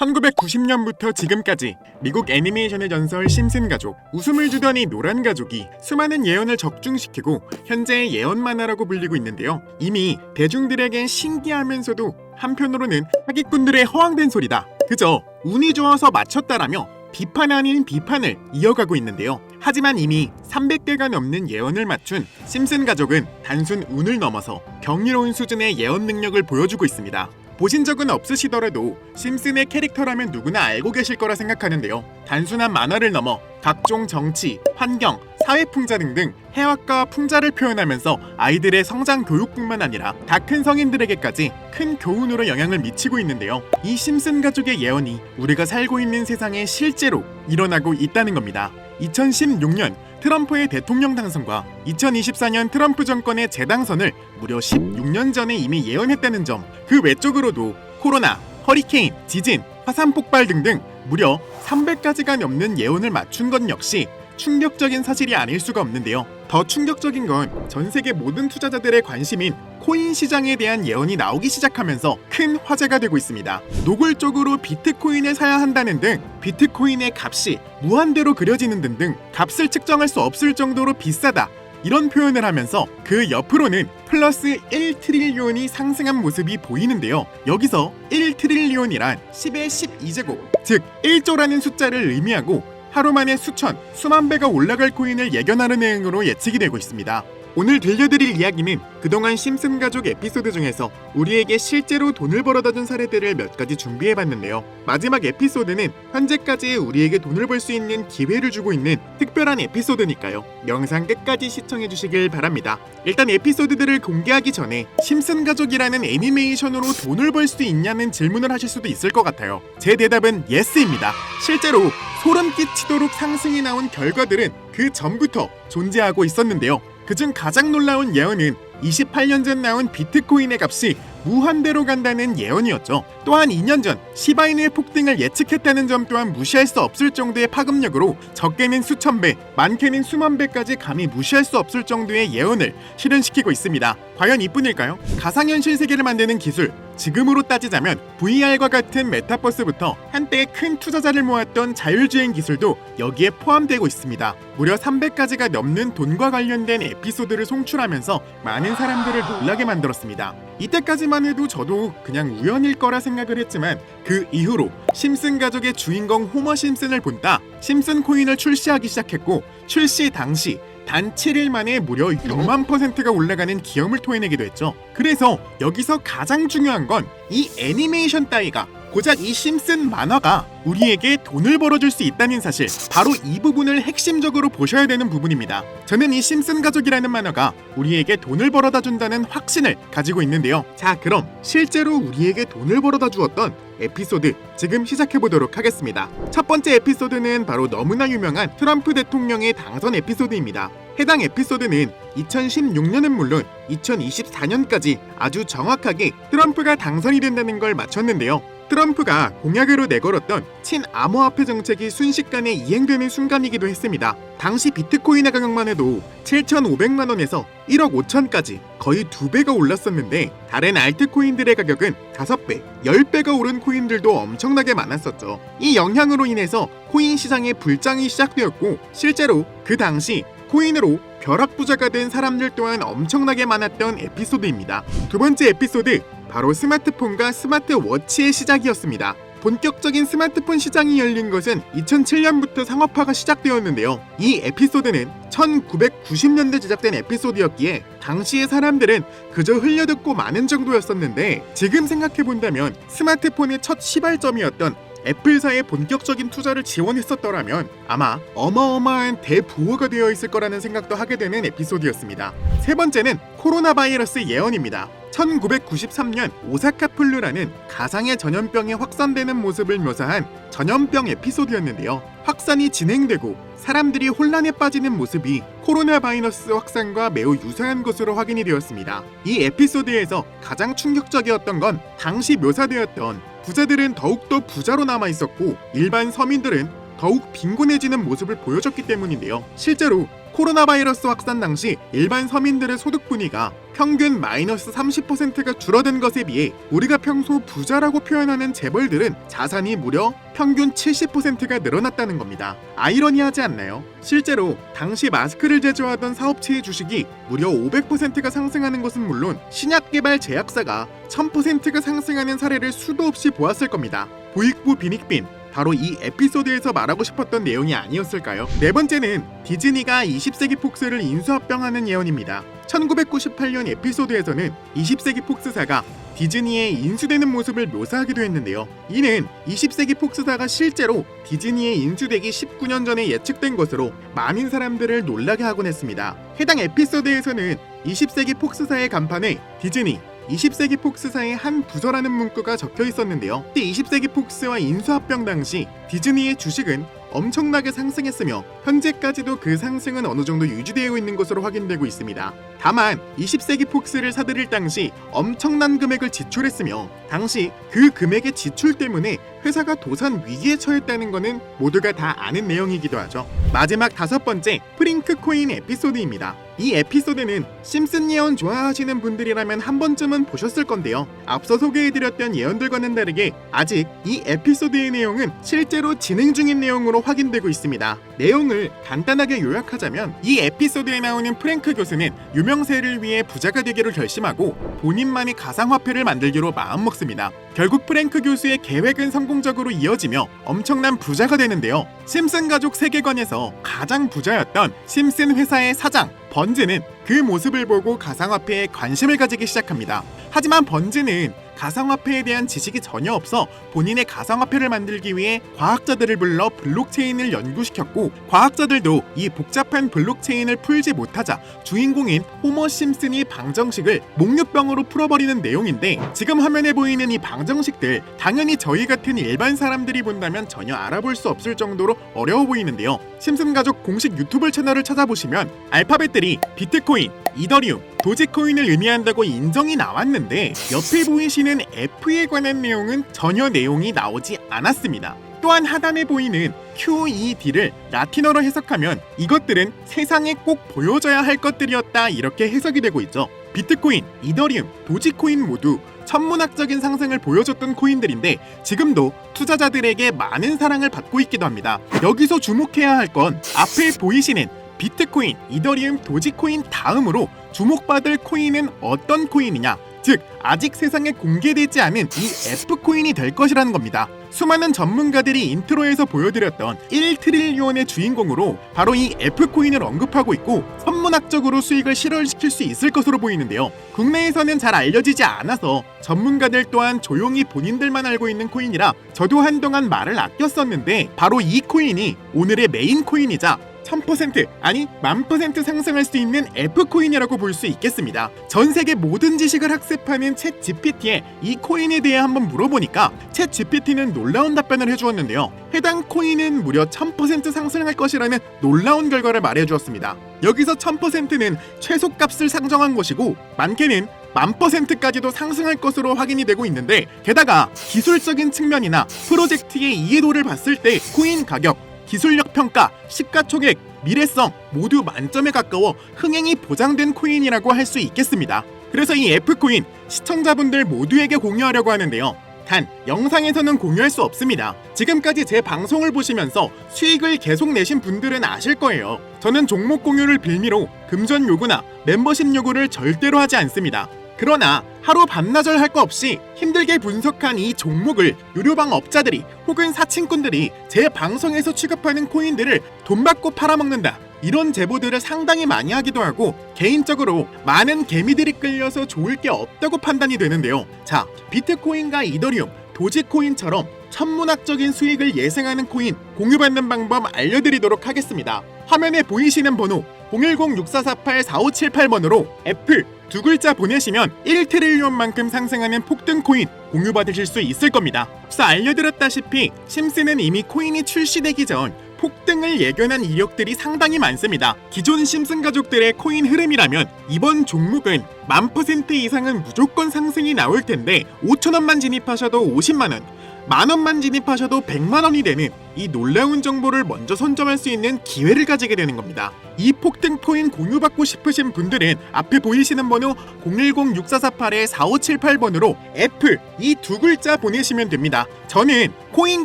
1990년부터 지금까지 미국 애니메이션의 전설 심슨 가족, 웃음을 주던 이 노란 가족이 수많은 예언을 적중시키고 현재의 예언 만화라고 불리고 있는데요. 이미 대중들에겐 신기하면서도 한편으로는 사기꾼들의 허황된 소리다, 그저 운이 좋아서 맞췄다라며 비판 아닌 비판을 이어가고 있는데요. 하지만 이미 300개가 넘는 예언을 맞춘 심슨 가족은 단순 운을 넘어서 경이로운 수준의 예언 능력을 보여주고 있습니다. 보신 적은 없으시더라도 심슨의 캐릭터라면 누구나 알고 계실 거라 생각하는데요. 단순한 만화를 넘어 각종 정치, 환경, 사회 풍자 등등 해학과 풍자를 표현하면서 아이들의 성장 교육뿐만 아니라 다 큰 성인들에게까지 큰 교훈으로 영향을 미치고 있는데요. 이 심슨 가족의 예언이 우리가 살고 있는 세상에 실제로 일어나고 있다는 겁니다. 2016년 트럼프의 대통령 당선과 2024년 트럼프 정권의 재당선을 무려 16년 전에 이미 예언했다는 점, 그 외적으로도 코로나, 허리케인, 지진, 화산 폭발 등등 무려 300가지가 넘는 예언을 맞춘 것 역시 충격적인 사실이 아닐 수가 없는데요. 더 충격적인 건 전 세계 모든 투자자들의 관심인 코인 시장에 대한 예언이 나오기 시작하면서 큰 화제가 되고 있습니다. 노골적으로 비트코인을 사야 한다는 등 비트코인의 값이 무한대로 그려지는 등등 값을 측정할 수 없을 정도로 비싸다, 이런 표현을 하면서 그 옆으로는 플러스 1트릴리온이 상승한 모습이 보이는데요. 여기서 1트릴리온이란 10의 12제곱, 즉 1조라는 숫자를 의미하고 하루 만에 수천, 수만 배가 올라갈 코인을 예견하는 내용으로 예측이 되고 있습니다. 오늘 들려드릴 이야기는 그동안 심슨 가족 에피소드 중에서 우리에게 실제로 돈을 벌어다 준 사례들을 몇 가지 준비해봤는데요. 마지막 에피소드는 현재까지 우리에게 돈을 벌 수 있는 기회를 주고 있는 특별한 에피소드니까요. 영상 끝까지 시청해주시길 바랍니다. 일단 에피소드들을 공개하기 전에 심슨 가족이라는 애니메이션으로 돈을 벌 수 있냐는 질문을 하실 수도 있을 것 같아요. 제 대답은 예스입니다. 실제로 소름 끼치도록 상승이 나온 결과들은 그 전부터 존재하고 있었는데요. 그중 가장 놀라운 예언은 28년 전 나온 비트코인의 값이 무한대로 간다는 예언이었죠. 또한 2년 전 시바이누의 폭등을 예측했다는 점 또한 무시할 수 없을 정도의 파급력으로 적게는 수천 배, 많게는 수만 배까지 감히 무시할 수 없을 정도의 예언을 실현시키고 있습니다. 과연 이뿐일까요? 가상현실 세계를 만드는 기술, 지금으로 따지자면 VR과 같은 메타버스부터 한때 큰 투자자를 모았던 자율주행 기술도 여기에 포함되고 있습니다. 무려 300가지가 넘는 돈과 관련된 에피소드를 송출하면서 많은 사람들을 놀라게 만들었습니다. 이때까지만 해도 저도 그냥 우연일 거라 생각을 했지만 그 이후로 심슨 가족의 주인공 호머 심슨을 본따 심슨 코인을 출시하기 시작했고, 출시 당시 단 7일 만에 무려 6만%가 올라가는 기염을 토해내기도 했죠. 그래서 여기서 가장 중요한 건 이 애니메이션 따위가, 고작 이 심슨 만화가 우리에게 돈을 벌어줄 수 있다는 사실, 바로 이 부분을 핵심적으로 보셔야 되는 부분입니다. 저는 이 심슨 가족이라는 만화가 우리에게 돈을 벌어다 준다는 확신을 가지고 있는데요. 자, 그럼 실제로 우리에게 돈을 벌어다 주었던 에피소드 지금 시작해보도록 하겠습니다. 첫 번째 에피소드는 바로 너무나 유명한 트럼프 대통령의 당선 에피소드입니다. 해당 에피소드는 2016년은 물론 2024년까지 아주 정확하게 트럼프가 당선이 된다는 걸 맞췄는데요. 트럼프가 공약으로 내걸었던 친암호화폐 정책이 순식간에 이행되는 순간이기도 했습니다. 당시 비트코인의 가격만 해도 7,500만 원에서 1억 5천까지 거의 2배가 올랐었는데, 다른 알트코인들의 가격은 5배, 10배가 오른 코인들도 엄청나게 많았었죠. 이 영향으로 인해서 코인 시장의 불장이 시작되었고, 실제로 그 당시 코인으로 벼락부자가 된 사람들 또한 엄청나게 많았던 에피소드입니다. 두 번째 에피소드, 바로 스마트폰과 스마트워치의 시작이었습니다. 본격적인 스마트폰 시장이 열린 것은 2007년부터 상업화가 시작되었는데요. 이 에피소드는 1990년대 제작된 에피소드였기에 당시의 사람들은 그저 흘려듣고 마는 정도였었는데, 지금 생각해본다면 스마트폰의 첫 시발점이었던 애플사의 본격적인 투자를 지원했었더라면 아마 어마어마한 대부호가 되어 있을 거라는 생각도 하게 되는 에피소드였습니다. 세 번째는 코로나 바이러스 예언입니다. 1993년 오사카 플루라는 가상의 전염병이 확산되는 모습을 묘사한 전염병 에피소드였는데요. 확산이 진행되고 사람들이 혼란에 빠지는 모습이 코로나 바이러스 확산과 매우 유사한 것으로 확인이 되었습니다. 이 에피소드에서 가장 충격적이었던 건 당시 묘사되었던 부자들은 더욱더 부자로 남아있었고 일반 서민들은 더욱 빈곤해지는 모습을 보여줬기 때문인데요. 실제로 코로나 바이러스 확산 당시 일반 서민들의 소득 분위가 평균 마이너스 30%가 줄어든 것에 비해 우리가 평소 부자라고 표현하는 재벌들은 자산이 무려 평균 70%가 늘어났다는 겁니다. 아이러니하지 않나요? 실제로 당시 마스크를 제조하던 사업체의 주식이 무려 500%가 상승하는 것은 물론 신약 개발 제약사가 1000%가 상승하는 사례를 수도 없이 보았을 겁니다. 부익부 빈익빈, 바로 이 에피소드에서 말하고 싶었던 내용이 아니었을까요? 네 번째는 디즈니가 20세기 폭스를 인수합병하는 예언입니다. 1998년 에피소드에서는 20세기 폭스사가 디즈니에 인수되는 모습을 묘사하기도 했는데요. 이는 20세기 폭스사가 실제로 디즈니에 인수되기 19년 전에 예측된 것으로 많은 사람들을 놀라게 하곤 했습니다. 해당 에피소드에서는 20세기 폭스사의 간판에 디즈니 20세기 폭스사의 한 부서라는 문구가 적혀 있었는데요. 20세기 폭스와 인수합병 당시 디즈니의 주식은 엄청나게 상승했으며 현재까지도 그 상승은 어느 정도 유지되어 있는 것으로 확인되고 있습니다. 다만 20세기 폭스를 사들일 당시 엄청난 금액을 지출했으며 당시 그 금액의 지출 때문에 회사가 도산 위기에 처했다는 것은 모두가 다 아는 내용이기도 하죠. 마지막 다섯 번째, 프링크 코인 에피소드입니다. 이 에피소드는 심슨 예언 좋아하시는 분들이라면 한 번쯤은 보셨을 건데요. 앞서 소개해드렸던 예언들과는 다르게 아직 이 에피소드의 내용은 실제로 진행 중인 내용으로 확인되고 있습니다. 내용을 간단하게 요약하자면 이 에피소드에 나오는 프랭크 교수는 유명세를 위해 부자가 되기로 결심하고 본인만의 가상화폐를 만들기로 마음먹습니다. 결국 프랭크 교수의 계획은 성공적으로 이어지며 엄청난 부자가 되는데요. 심슨 가족 세계관에서 가장 부자였던 심슨 회사의 사장 번즈는 그 모습을 보고 가상화폐에 관심을 가지기 시작합니다. 하지만 번즈는 가상화폐에 대한 지식이 전혀 없어 본인의 가상화폐를 만들기 위해 과학자들을 불러 블록체인을 연구시켰고 과학자들도 이 복잡한 블록체인을 풀지 못하자 주인공인 호머 심슨이 방정식을 목류병으로 풀어버리는 내용인데 지금 화면에 보이는 이 방정식들 당연히 저희 같은 일반 사람들이 본다면 전혀 알아볼 수 없을 정도로 어려워 보이는데요. 심슨 가족 공식 유튜브 채널을 찾아보시면 알파벳들이 비트코인, 이더리움, 도지코인을 의미한다고 인정이 나왔는데 옆에 보이시는 F에 관한 내용은 전혀 내용이 나오지 않았습니다. 또한 하단에 보이는 QED를 라틴어로 해석하면 이것들은 세상에 꼭 보여져야 할 것들이었다 이렇게 해석이 되고 있죠. 비트코인, 이더리움, 도지코인 모두 천문학적인 상승을 보여줬던 코인들인데 지금도 투자자들에게 많은 사랑을 받고 있기도 합니다. 여기서 주목해야 할 건 앞에 보이시는 비트코인, 이더리움, 도지코인 다음으로 주목받을 코인은 어떤 코인이냐? 즉 아직 세상에 공개되지 않은 이 F코인이 될 것이라는 겁니다. 수많은 전문가들이 인트로에서 보여드렸던 1트릴리온의 주인공으로 바로 이 F코인을 언급하고 있고 천문학적으로 수익을 실현시킬 수 있을 것으로 보이는데요. 국내에서는 잘 알려지지 않아서 전문가들 또한 조용히 본인들만 알고 있는 코인이라 저도 한동안 말을 아꼈었는데 바로 이 코인이 오늘의 메인 코인이자 1000% 아니 10,000% 상승할 수 있는 F코인이라고 볼 수 있겠습니다. 전 세계 모든 지식을 학습하는 챗 GPT에 이 코인에 대해 한번 물어보니까 챗 GPT는 놀라운 답변을 해주었는데요. 해당 코인은 무려 1000% 상승할 것이라는 놀라운 결과를 말해주었습니다. 여기서 1000%는 최소값을 상정한 것이고 많게는 10,000%까지도 상승할 것으로 확인이 되고 있는데 게다가 기술적인 측면이나 프로젝트의 이해도를 봤을 때 코인 가격, 기술력 평가, 시가총액, 미래성 모두 만점에 가까워 흥행이 보장된 코인이라고 할 수 있겠습니다. 그래서 이 F코인 시청자분들 모두에게 공유하려고 하는데요. 단 영상에서는 공유할 수 없습니다. 지금까지 제 방송을 보시면서 수익을 계속 내신 분들은 아실 거예요. 저는 종목 공유를 빌미로 금전 요구나 멤버십 요구를 절대로 하지 않습니다. 그러나 하루 반나절 할 거 없이 힘들게 분석한 이 종목을 유료방 업자들이 혹은 사칭꾼들이 제 방송에서 취급하는 코인들을 돈 받고 팔아먹는다 이런 제보들을 상당히 많이 하기도 하고 개인적으로 많은 개미들이 끌려서 좋을 게 없다고 판단이 되는데요. 자, 비트코인과 이더리움, 도지코인처럼 천문학적인 수익을 예상하는 코인 공유받는 방법 알려드리도록 하겠습니다. 화면에 보이시는 번호 010-6448-4578번으로 F 두 글자 보내시면 1트릴리온만큼 상승하는 폭등 코인 공유받으실 수 있을 겁니다. 앞서 알려드렸다시피 심슨은 이미 코인이 출시되기 전 폭등을 예견한 이력들이 상당히 많습니다. 기존 심슨 가족들의 코인 흐름이라면 이번 종목은 10,000% 이상은 무조건 상승이 나올 텐데 5,000원만 진입하셔도 50만원, 만원만 진입하셔도 100만원이 되는 이 놀라운 정보를 먼저 선점할 수 있는 기회를 가지게 되는 겁니다. 이 폭등 코인 공유받고 싶으신 분들은 앞에 보이시는 번호 010-6448-4578번으로 F 이 두 글자 보내시면 됩니다. 저는 코인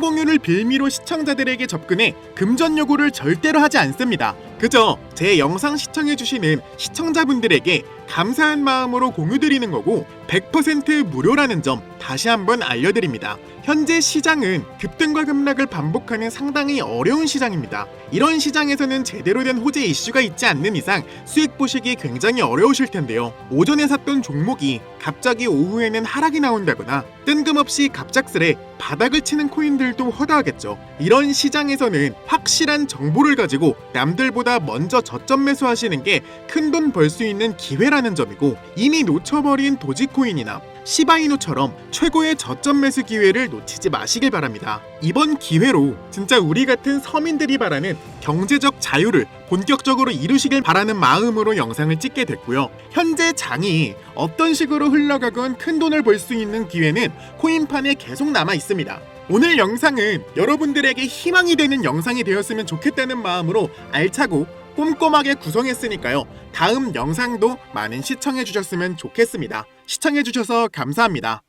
공유를 빌미로 시청자들에게 접근해 금전 요구를 절대로 하지 않습니다. 그저 제 영상 시청해주시는 시청자분들에게 감사한 마음으로 공유드리는 거고 100% 무료라는 점 다시 한번 알려드립니다. 현재 시장은 급등과 급락을 반복하는 상당히 어려운 시장입니다. 이런 시장에서는 제대로 된 호재 이슈가 있지 않는 이상 수익 보시기 굉장히 어려우실 텐데요. 오전에 샀던 종목이 갑자기 오후에는 하락이 나온다거나 뜬금없이 갑작스레 바닥을 치는 코인들도 허다하겠죠. 이런 시장에서는 확실한 정보를 가지고 남들보다 먼저 저점 매수하시는 게 큰 돈 벌 수 있는 기회라는 점이고, 이미 놓쳐버린 도지코인이나 시바이누처럼 최고의 저점 매수 기회를 놓치지 마시길 바랍니다. 이번 기회로 진짜 우리 같은 서민들이 바라는 경제적 자유를 본격적으로 이루시길 바라는 마음으로 영상을 찍게 됐고요. 현재 장이 어떤 식으로 흘러가건 큰 돈을 벌 수 있는 기회는 코인판에 계속 남아 있습니다. 오늘 영상은 여러분들에게 희망이 되는 영상이 되었으면 좋겠다는 마음으로 알차고 꼼꼼하게 구성했으니까요. 다음 영상도 많은 시청해 주셨으면 좋겠습니다. 시청해 주셔서 감사합니다.